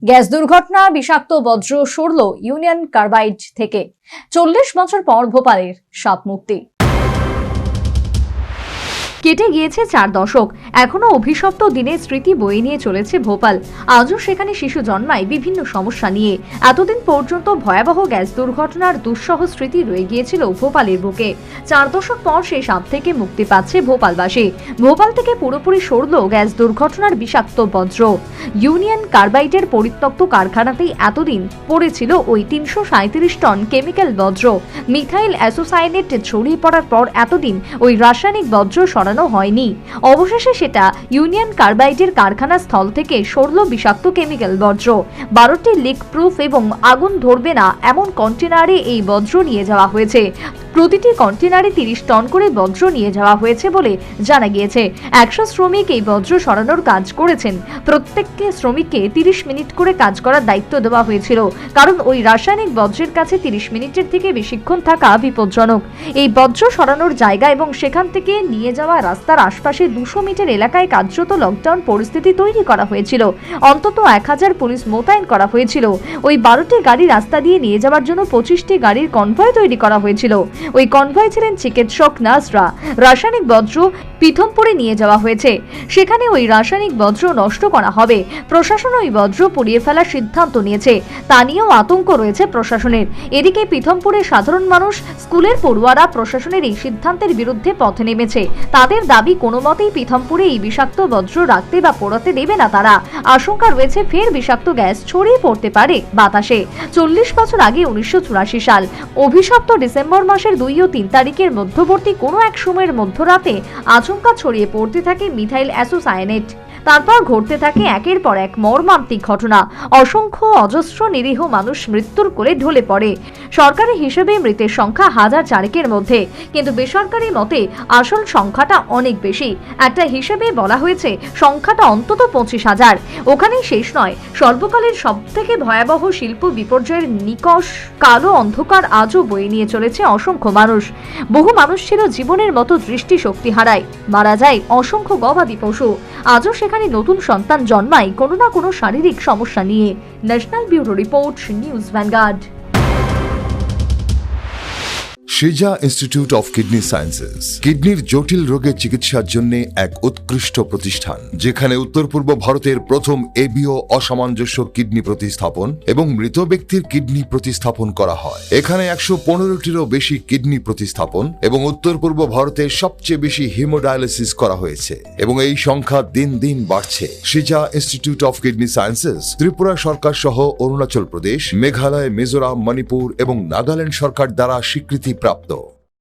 Gas দুর্ঘটনা, বিষাক্ত বজ্র সরল ইউনিয়ন কার্বাইড থেকে। 40 বছর পর ভোপালের সাপ মুক্তি। কেটে গিয়েছে 4 দশক, এখনো অভিশপ্ত দিনের স্মৃতি বয়ে নিয়ে চলেছে ভোপাল। আজও সেখানে শিশু জন্মায় বিভিন্ন সমস্যা নিয়ে। এতদিন পর্যন্ত ভয়াবহ গ্যাস দুর্ঘটনার দুঃসহ স্মৃতি রয়ে গিয়েছিল ভোপালের বুকে। 4 দশক পর সেই সাপ থেকে মুক্তি পাচ্ছে ভোপালবাসী। ভোপাল থেকে পুরোপুরি সরল গ্যাস দুর্ঘটনার বিষাক্ত বজ্র। ইউনিয়ন কার্বাইডের পরিত্যক্ত কারখানাতেই এতদিন পড়েছিল ওই 337 টন কেমিক্যাল বজ্র। মিথাইল অ্যাসোসায়ানেট ছড়িয়ে পড়ার পর এতদিন ওই রাসায়নিক বজ্র হয়নি। অবশেষে সেটা ইউনিয়ন কার্বাইডের কারখানা স্থল থেকে সরল বিষাক্ত কেমিক্যাল বজ্র। 12টি লিক প্রুফ এবং আগুন ধরবে না এমন কন্টেনারে এই বজ্র নিয়ে যাওয়া হয়েছে। প্রতিটি কন্টেনারে 30 টন করে বজ্র নিয়ে যাওয়া হয়েছে বলে জানা গিয়েছে। 100 শ্রমিক এই বজ্র সরানোর কাজ করেছেন। প্রত্যেককে শ্রমিককে 30 মিনিট করে কাজ করার দায়িত্ব দেওয়া হয়েছিল, কারণ ওই রাসায়নিক বজ্রের কাছে 30 মিনিটের থেকে বেশিক্ষণ থাকা বিপজ্জনক। এই বজ্র সরানোর জায়গা এবং সেখান থেকে নিয়ে যাওয়া রাস্তার আশপাশে 200 মিটার এলাকায় কার্যত লকডাউন পরিস্থিতি তৈরি করা হয়েছিল। অন্তত 1000 পুলিশ মোতায়েন করা হয়েছিল। ওই 12টি গাড়ি রাস্তা দিয়ে নিয়ে যাওয়ার জন্য 25টি গাড়ির কনভয় তৈরি করা হয়েছিল। ওই কনভয় ছিলেন চিকিৎসক, নার্সরা। রাসায়নিক বজ্র পিথমপুরে নিয়ে যাওয়া হয়েছে। সেখানে ওই রাসায়নিক বজ্র নষ্ট করা হবে। প্রশাসন ওই বজ্র পুড়িয়ে ফেলার সিদ্ধান্ত নিয়েছে। তা নিয়েও আতঙ্ক রয়েছে প্রশাসনের। এদিকে পিথমপুরের সাধারণ মানুষ, স্কুলের পড়ুয়ারা প্রশাসনের এই সিদ্ধান্তের বিরুদ্ধে পথে নেমেছে। তাদের দাবি, কোনো মতেই পিথমপুরে এই বিষাক্ত বজ্র রাখতে বা পোড়াতে দেবে না তারা। আশঙ্কা রয়েছে ফের বিষাক্ত গ্যাস ছড়িয়ে পড়তে পারে বাতাসে। 40 বছর আগে 1984 সাল অভিশপ্ত ডিসেম্বর মাসের 2 ও 3 তারিখের মধ্যবর্তী কোনো এক সময়ের মধ্যরাতে আচমকা ছড়িয়ে পড়তে থাকে মিথাইল অ্যাসোসায়ানেট। তারপর ঘটতে থাকে একের পর এক মর্মান্তিক ঘটনা। অসংখ্য অজস্র নিরীহ মানুষ মৃত্যুর কোলে ঢলে পড়ে। সরকারি হিসেবে মৃতের সংখ্যা 1004-এর মধ্যে, কিন্তু বেসরকারি মতে আসল সংখ্যাটা অনেক বেশি। একটা হিসেবে বলা হয়েছে সংখ্যাটা অন্তত 25,000। ওখানেই শেষ নয়, সর্বকালের সবথেকে ভয়াবহ শিল্প বিপর্যয়ের নিকষ কালো অন্ধকার আজও বয়ে নিয়ে চলেছে অসংখ্য মানুষ। বহু মানুষ ছিল জীবনের মতো দৃষ্টিশক্তি হারায়, মারা যায় অসংখ্য গবাদি পশু। আজও সেখানে নতুন সন্তান জন্মায় কোনো না কোনো শারীরিক সমস্যা নিয়ে। National bureau report, news vanguard. সিজা ইনস্টিটিউট অফ কিডনি সায়েন্সেস কিডনির জটিল রোগের চিকিৎসার জন্য এক উৎকৃষ্ট প্রতিষ্ঠান, যেখানে উত্তর পূর্ব ভারতের প্রথম এবিও অসামঞ্জস্য কিডনি প্রতিস্থাপন এবং মৃত ব্যক্তির কিডনি প্রতিস্থাপন করা হয়। এখানে 115টিরও বেশি কিডনি প্রতিস্থাপন এবং উত্তর পূর্ব ভারতের সবচেয়ে বেশি হিমোডায়ালিসিস করা হয়েছে, এবং এই সংখ্যা দিন দিন বাড়ছে। সিজা institute of kidney sciences Tripura সরকার সহ অরুণাচল প্রদেশ, মেঘালয়, মিজোরাম, মণিপুর এবং নাগাল্যান্ড সরকার দ্বারা স্বীকৃতি প্রাপ্ত।